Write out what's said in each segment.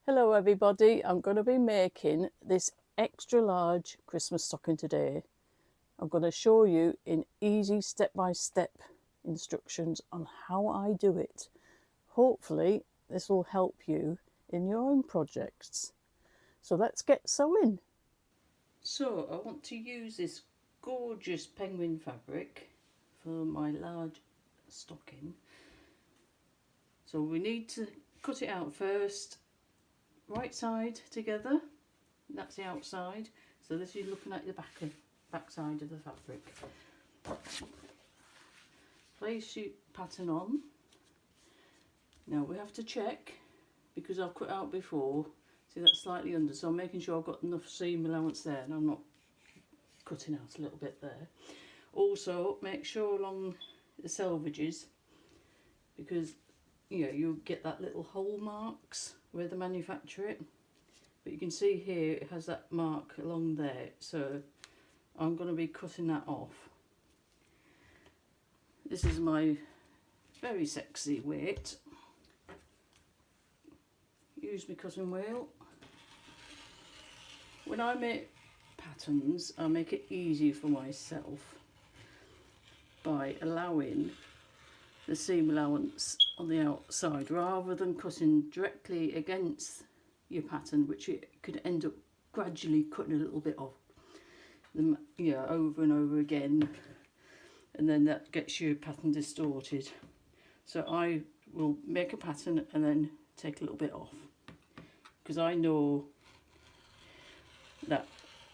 Hello everybody, I'm going to be making this extra large Christmas stocking today. I'm going to show you in easy step-by-step instructions on how I do it. Hopefully this will help you in your own projects. So let's get sewing. So I want to use this gorgeous penguin fabric for my large stocking. So we need to cut it out first. Right side together, that's the outside, so this is looking at the back side of the fabric. Place your pattern on. Now we have to check, because I've cut out before, see that's slightly under, so I'm making sure I've got enough seam allowance there and I'm not cutting out a little bit there. Also make sure along the selvages, because you'll get that little hole marks where they manufacture it, but you can see here it has that mark along there, so I'm going to be cutting that off. This is my very sexy weight. Use my cutting wheel. When I make patterns, I make it easy for myself by allowing the seam allowance on the outside rather than cutting directly against your pattern, which it could end up gradually cutting a little bit off, over and over again, and then that gets your pattern distorted. So I will make a pattern and then take a little bit off, because I know that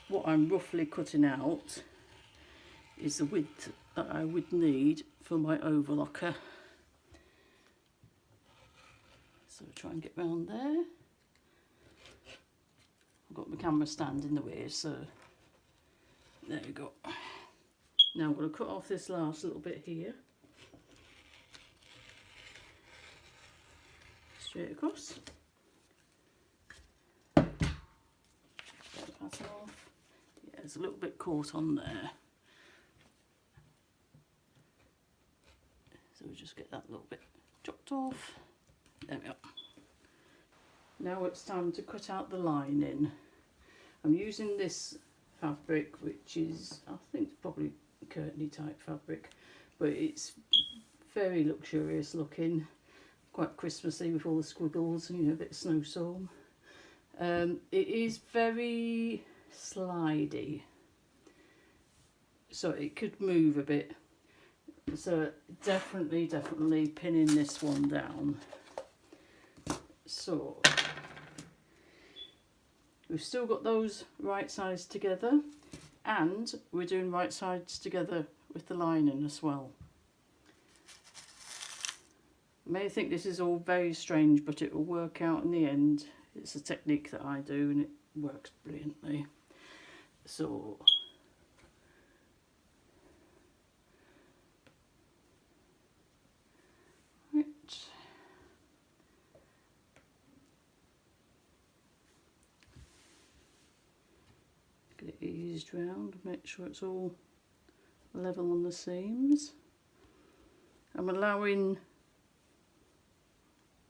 what I'm roughly cutting out is the width that I would need for my overlocker. So try and get round there. I've got my camera stand in the way, so there we go. Now I'm going to cut off this last little bit here. Straight across. Get the pattern off. Yeah, there's a little bit caught on there. So we'll just get that little bit chopped off. There we are. Now it's time to cut out the lining. I'm using this fabric, which is, I think it's probably curtainy type fabric, but it's very luxurious looking, quite Christmassy with all the squiggles and a bit of snow storm. It is very slidey, so it could move a bit. So definitely pinning this one down. So we've still got those right sides together, and we're doing right sides together with the lining as well. You may think this is all very strange, but it will work out in the end. It's a technique that I do and it works brilliantly. So get it eased round, make sure it's all level on the seams. I'm allowing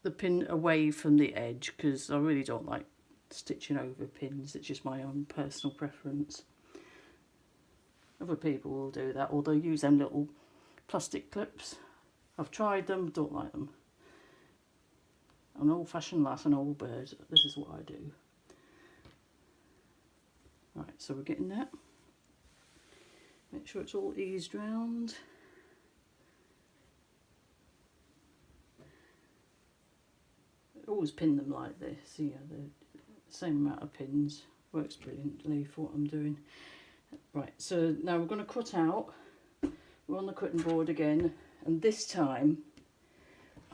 the pin away from the edge because I really don't like stitching over pins. It's just my own personal preference. Other people will do that, or they'll use them little plastic clips. I've tried them, don't like them. I'm an old-fashioned lass, an old bird. This is what I do. Right, so we're getting that. Make sure it's all eased round. Always pin them like this. The same amount of pins. Works brilliantly for what I'm doing. Right, so now we're going to cut out. We're on the cutting board again, and this time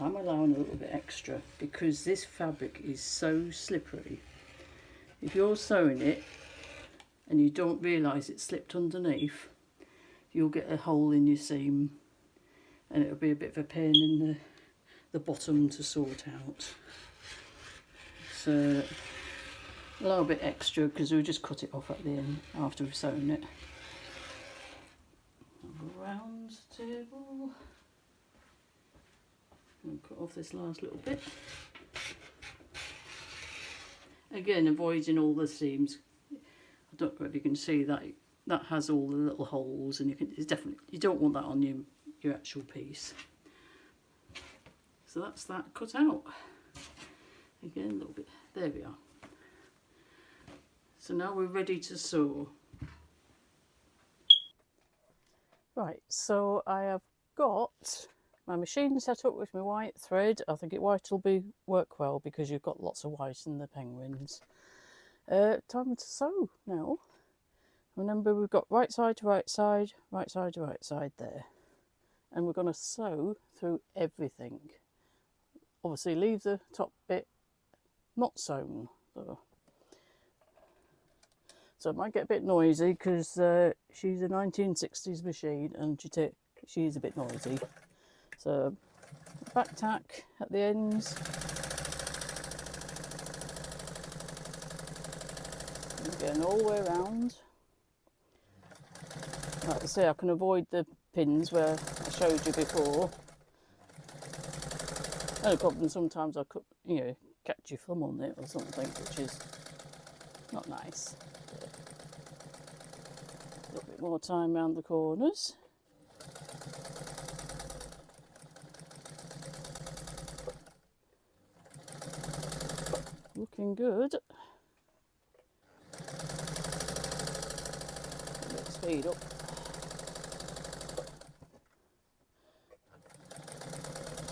I'm allowing a little bit extra because this fabric is so slippery. If you're sewing it and you don't realise it slipped underneath, you'll get a hole in your seam and it'll be a bit of a pain in the bottom to sort out. So a little bit extra because we'll just cut it off at the end after we've sewn it. Round table. And cut off this last little bit. Again, avoiding all the seams. I don't know if you can see that that has all the little holes, and it's definitely, you don't want that on your actual piece. So that's that cut out. Again, a little bit, there we are. So now we're ready to sew. Right, so I have got my machine set up with my white thread. I think white will work well because you've got lots of white in the penguins. Time to sew now. Remember, we've got right side to right side, right side to right side there. And we're going to sew through everything. Obviously leave the top bit not sewn. So it might get a bit noisy because she's a 1960s machine and she's a bit noisy. So back tack at the ends. And going all the way around. Like I say, I can avoid the pins where I showed you before. No problem, sometimes I could, catch your thumb on it or something, which is not nice. A little bit more time around the corners. Looking good. Let's speed up.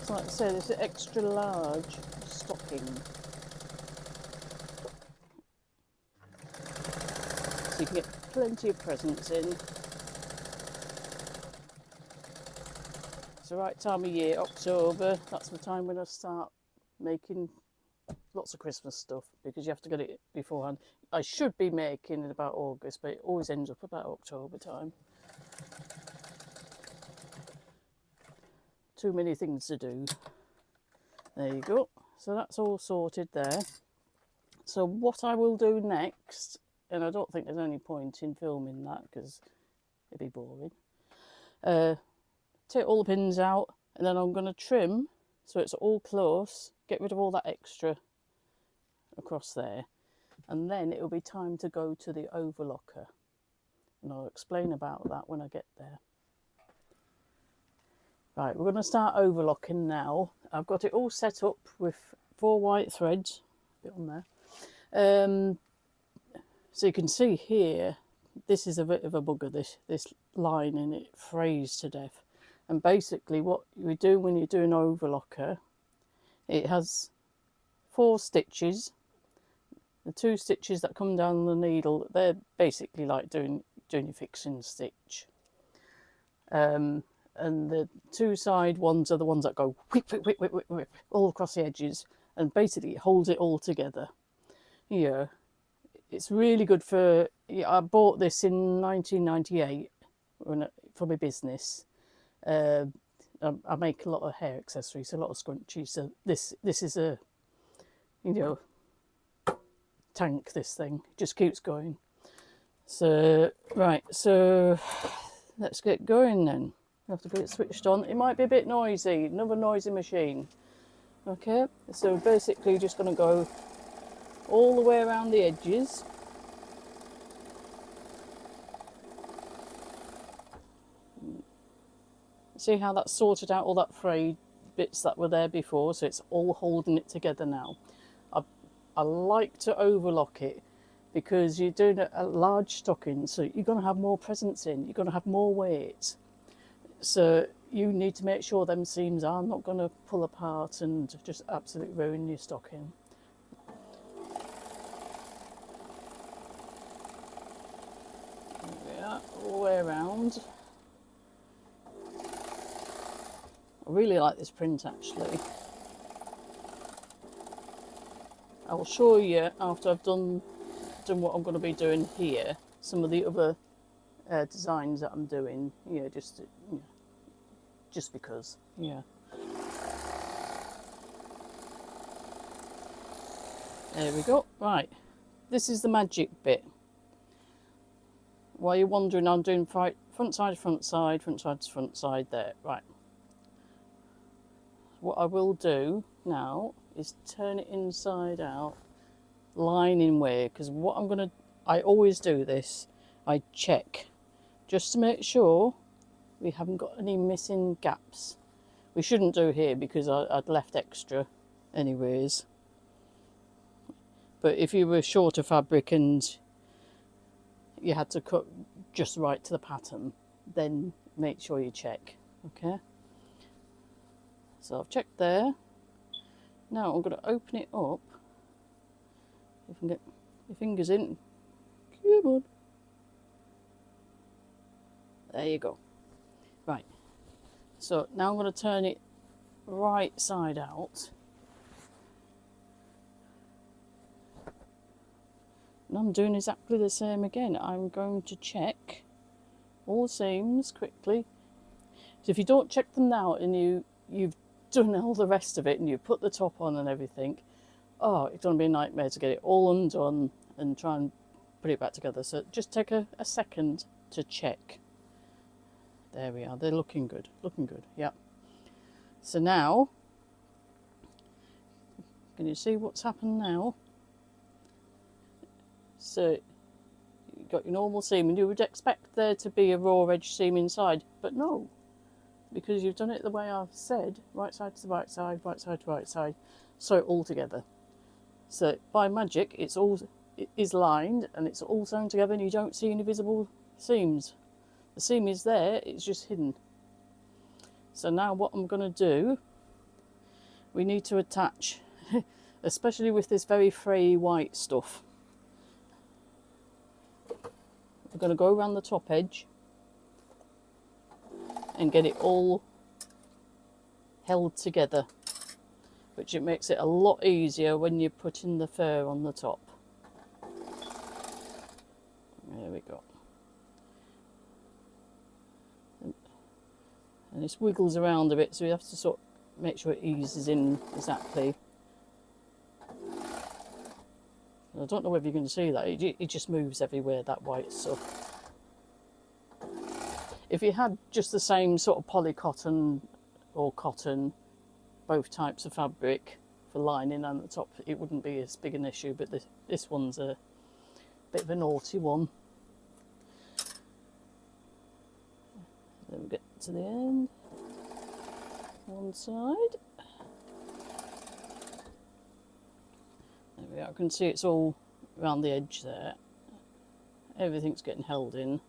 So like I say, this is extra large stocking. So you can get plenty of presents in. It's the right time of year, October. That's the time when I start making lots of Christmas stuff because you have to get it beforehand. I should be making it about August, but it always ends up about October time. Too many things to do. There you go. So that's all sorted there. So what I will do next, and I don't think there's any point in filming that because it'd be boring. Take all the pins out and then I'm going to trim so it's all close, get rid of all that extra across there, and then it'll be time to go to the overlocker, and I'll explain about that when I get there. Right, we're going to start overlocking now. I've got it all set up with 4 white threads, a bit on there. So you can see here, this is a bit of a bugger, this line, and it frays to death. And basically what you do when you're doing overlocker, it has 4 stitches. The 2 stitches that come down the needle, they're basically like doing your fixing stitch. And the 2 side ones are the ones that go whip, whip, whip, whip, whip, whip, all across the edges, and basically it holds it all together. Yeah, it's really good for, I bought this in 1998 for my business. I make a lot of hair accessories, a lot of scrunchies, so this is a, tank, this thing, it just keeps going. So, right, so let's get going then. I have to get it switched on. It might be a bit noisy, another noisy machine. Okay, so basically just going to go all the way around the edges. See how that's sorted out all that frayed bits that were there before, so it's all holding it together now. I like to overlock it because you're doing a large stocking, so you're going to have more presents in, you're going to have more weight. So you need to make sure them seams are not going to pull apart and just absolutely ruin your stocking. There we are, all the way around. I really like this print actually. I will show you after I've done what I'm going to be doing here, some of the other designs that I'm doing, just because, yeah. There we go. Right, this is the magic bit. While you're wondering, I'm doing front side, front side, front side to front side there. Right. What I will do now is turn it inside out lining way, because I always do this, I check just to make sure we haven't got any missing gaps. We shouldn't do here because I'd left extra anyways. But if you were short of fabric and you had to cut just right to the pattern, then make sure you check, okay? So I've checked there. Now I'm going to open it up. If you can get your fingers in. Come on. There you go. Right. So now I'm going to turn it right side out. And I'm doing exactly the same again. I'm going to check all the seams quickly. So if you don't check them now and you've done all the rest of it and you put the top on and everything, oh, it's going to be a nightmare to get it all undone and try and put it back together. So just take a second to check. There we are. They're looking good. Looking good. Yeah. So now, can you see what's happened now? So you've got your normal seam, and you would expect there to be a raw edge seam inside, but no, because you've done it the way I've said, right side to the right side to right side, sew it all together. So by magic, it is lined and it's all sewn together, and you don't see any visible seams. The seam is there, it's just hidden. So now what I'm going to do, we need to attach, especially with this very fray white stuff. We're going to go around the top edge and get it all held together, which it makes it a lot easier when you're putting the fur on the top. There we go. And this wiggles around a bit, so we have to sort of make sure it eases in exactly. I don't know whether you can see that, it just moves everywhere, that white stuff. If you had just the same sort of polycotton or cotton, both types of fabric for lining and the top, it wouldn't be as big an issue, but this one's a bit of a naughty one. Then we get to the end, one side. There we are. I can see it's all around the edge there. Everything's getting held in.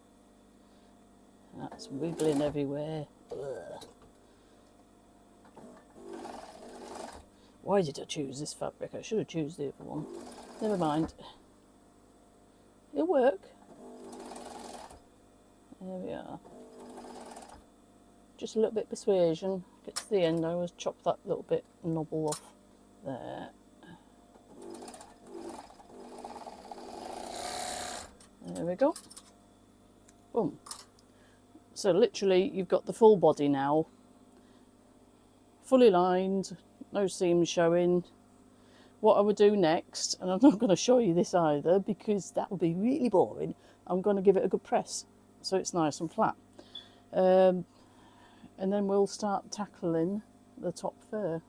That's wiggling everywhere. Ugh. Why did I choose this fabric? I should have chosen the other one. Never mind. It'll work. There we are. Just a little bit of persuasion. Get to the end, I always chop that little bit knobble off there. There we go. Boom. So literally you've got the full body now. Fully lined, no seams showing. What I would do next, and I'm not going to show you this either because that would be really boring, I'm going to give it a good press so it's nice and flat. And then we'll start tackling the top fur,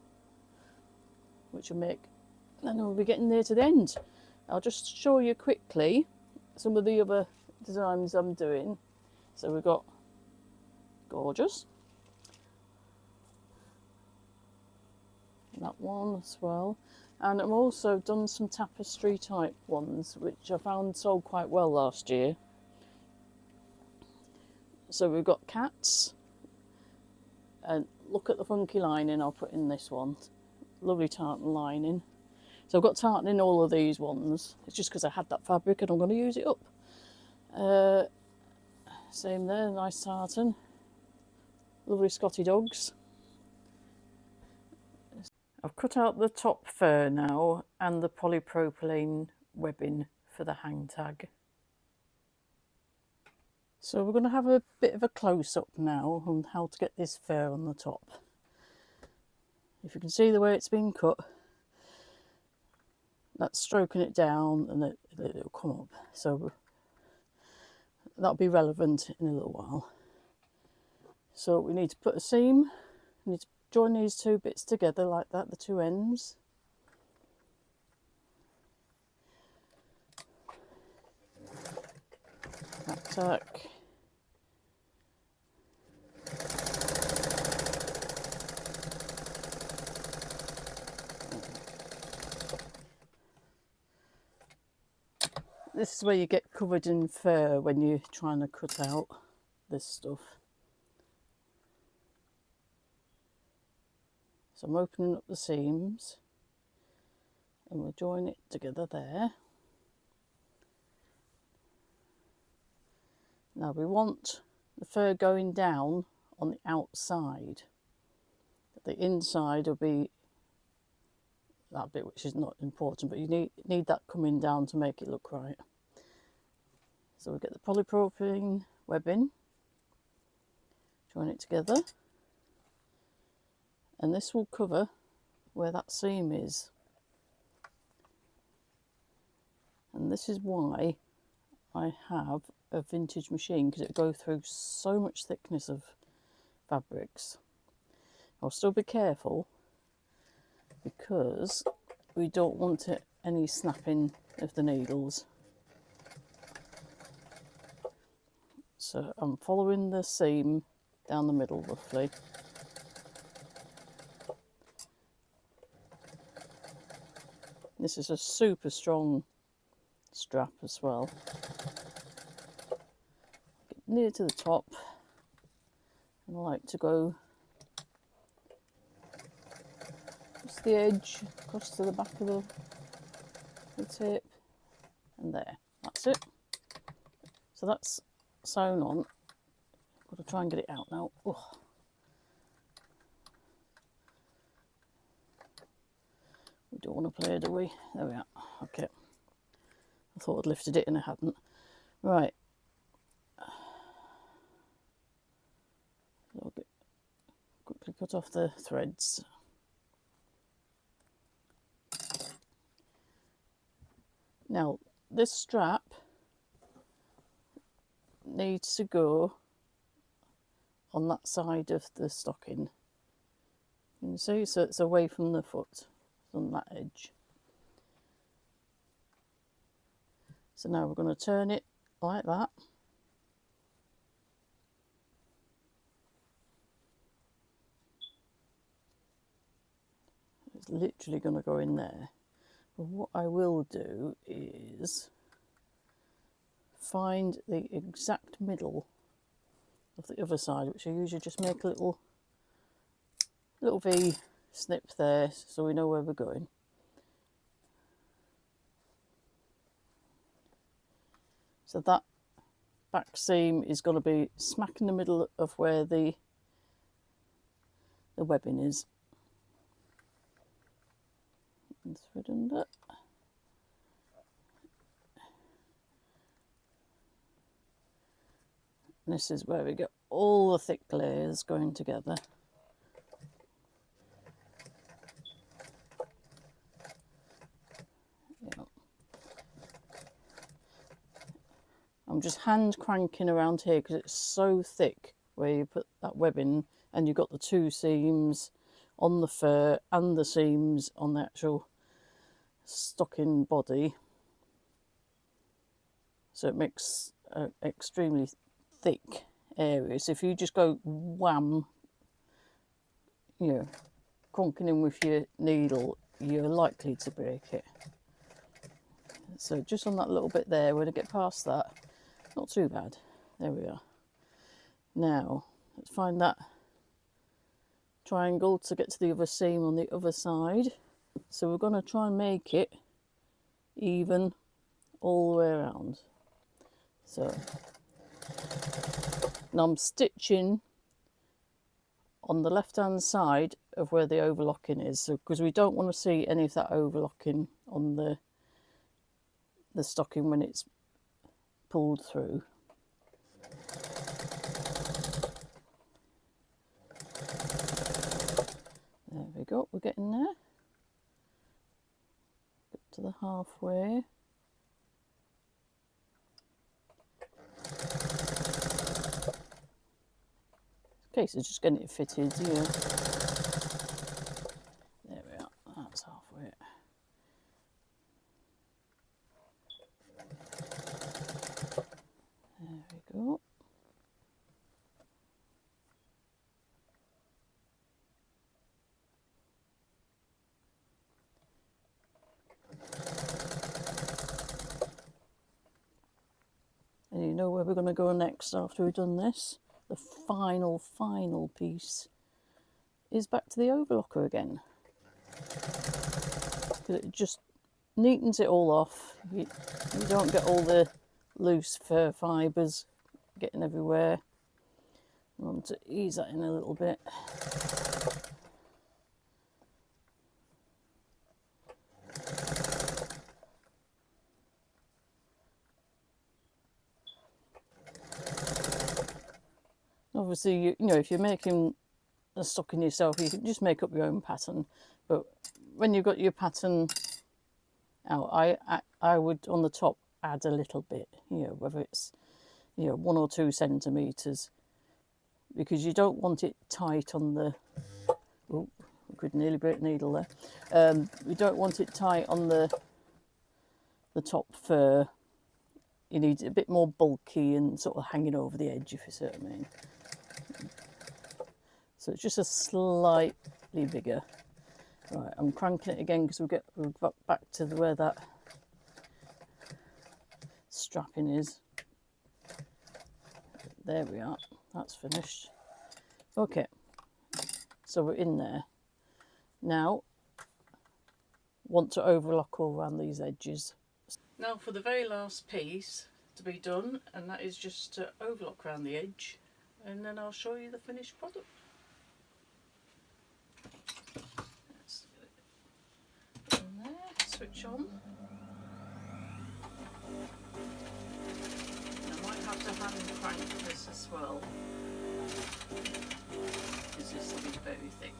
which will make, and we'll be getting near to the end. I'll just show you quickly some of the other designs I'm doing. So we've got gorgeous, that one as well, and I've also done some tapestry type ones which I found sold quite well last year. So we've got cats, and look at the funky lining I'll put in this one, lovely tartan lining. So I've got tartan in all of these ones. It's just because I had that fabric and I'm going to use it up. Same there, nice tartan. Lovely Scotty dogs. I've cut out the top fur now and the polypropylene webbing for the hang tag. So we're going to have a bit of a close-up now on how to get this fur on the top. If you can see the way it's been cut, that's stroking it down and it'll come up. So that'll be relevant in a little while. So we need to put a seam, we need to join these two bits together like that, the two ends. tack. This is where you get covered in fur when you're trying to cut out this stuff. So I'm opening up the seams and we'll join it together there. Now we want the fur going down on the outside. The inside will be that bit which is not important, but you need that coming down to make it look right. So we get the polypropylene webbing, join it together, and this will cover where that seam is. And this is why I have a vintage machine, because it'll go through so much thickness of fabrics. I'll still be careful because we don't want any snapping of the needles. So I'm following the seam down the middle roughly. This is a super strong strap as well. Get near to the top, and I like to go across the edge, across to the back of the tip, and there, that's it. So that's sewn on. Got to try and get it out now. Ugh. We don't want to play, do we? There we are. Okay. I thought I'd lifted it and I hadn't. Right. So I'll quickly cut off the threads. Now, this strap needs to go on that side of the stocking. You can see, so it's away from the foot, it's on that edge. So now we're going to turn it like that. It's literally going to go in there. But what I will do is find the exact middle of the other side, which I usually just make a little V snip there so we know where we're going. So that back seam is going to be smack in the middle of where the webbing is. And thread under. And this is where we get all the thick layers going together. Yeah. I'm just hand cranking around here because it's so thick where you put that webbing, and you've got the two seams on the fur and the seams on the actual stocking body. So it makes an extremely thick area. So if you just go wham, you know, cronking in with your needle, you're likely to break it. So just on that little bit there, when I get past that, not too bad. There we are. Now, let's find that triangle to get to the other seam on the other side. So we're going to try and make it even all the way around. So now I'm stitching on the left hand side of where the overlocking is, so because we don't want to see any of that overlocking on the stocking when it's pulled through. There we go, we're getting there. Get to the halfway. Case of just getting it fitted, yeah. There we are, that's halfway. There we we're going to go next after we've done this. The final piece is back to the overlocker again. It just neatens it all off. You don't get all the loose fur fibres getting everywhere. I want to ease that in a little bit. Obviously, you know, if you're making a stocking yourself, you can just make up your own pattern. But when you've got your pattern out, I would on the top add a little bit, you know, whether it's, you know, 1 or 2 centimetres, because you don't want it tight on the, oh, I could nearly break the needle there. You don't want it tight on the top fur. You need it a bit more bulky and sort of hanging over the edge, if you see what I mean. So it's just a slightly bigger. Right, I'm cranking it again because we'll get back to where that strapping is. There we are, that's finished. Okay, so we're in there. Now, want to overlock all around these edges. Now for the very last piece to be done, and that is just to overlock around the edge, and then I'll show you the finished product. Let's get it in there, switch on. And I might have to hand crank this as well, because this will be very thick.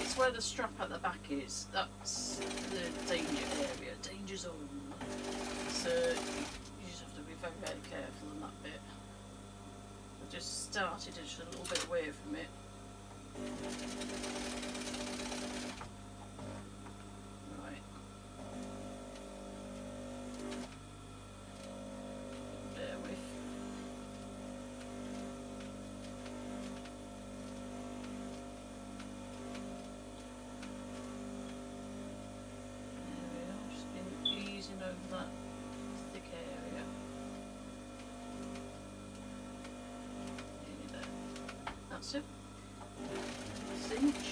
It's where the strap at the back is. That's the danger area, danger zone. So you just have to be very, very careful on that bit. I just started just a little bit away from it. Right. Bear with. Over that thick area. Nearly there. That's it. Cinch.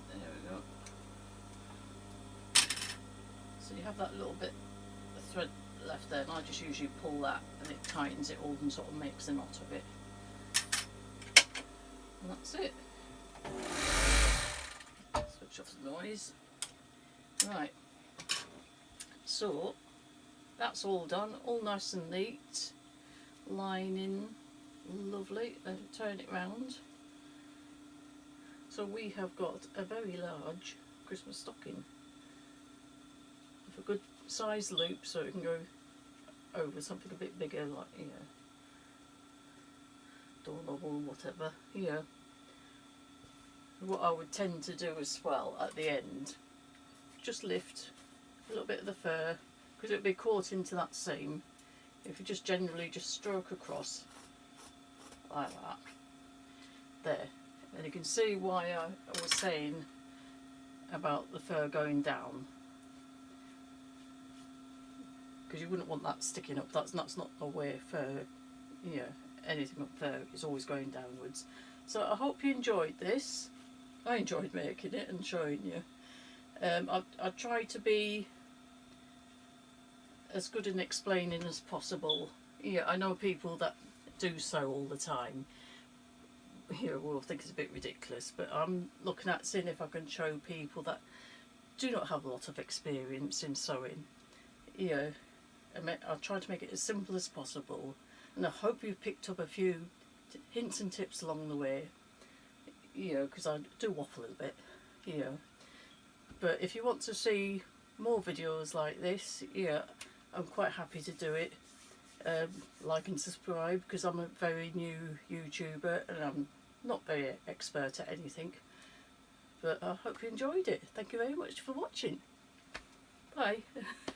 There we go. So you have that little bit of thread left there, and I just usually pull that and it tightens it all and sort of makes a knot of it. And that's it. Switch off the noise. Right. So that's all done, all nice and neat, lining, lovely, and turn it round. So we have got a very large Christmas stocking with a good size loop, so it can go over something a bit bigger, like, you know, doorknob or whatever. You know, what I would tend to do as well at the end, just lift a little bit of the fur, because it would be caught into that seam. If you just generally just stroke across like that, there, and you can see why I was saying about the fur going down, because you wouldn't want that sticking up. That's not the way fur, you know, anything up fur is always going downwards. So I hope you enjoyed this. I enjoyed making it and showing you. I try to be as good in explaining as possible. Yeah, I know people that do sew all the time, you know, will think it's a bit ridiculous, but I'm looking at seeing if I can show people that do not have a lot of experience in sewing. You know, I'll try to make it as simple as possible, and I hope you've picked up a few hints and tips along the way, you know, because I do waffle a little bit, you know. But if you want to see more videos like this, yeah, I'm quite happy to do it. Like and subscribe, because I'm a very new YouTuber and I'm not very expert at anything. But I hope you enjoyed it. Thank you very much for watching. Bye.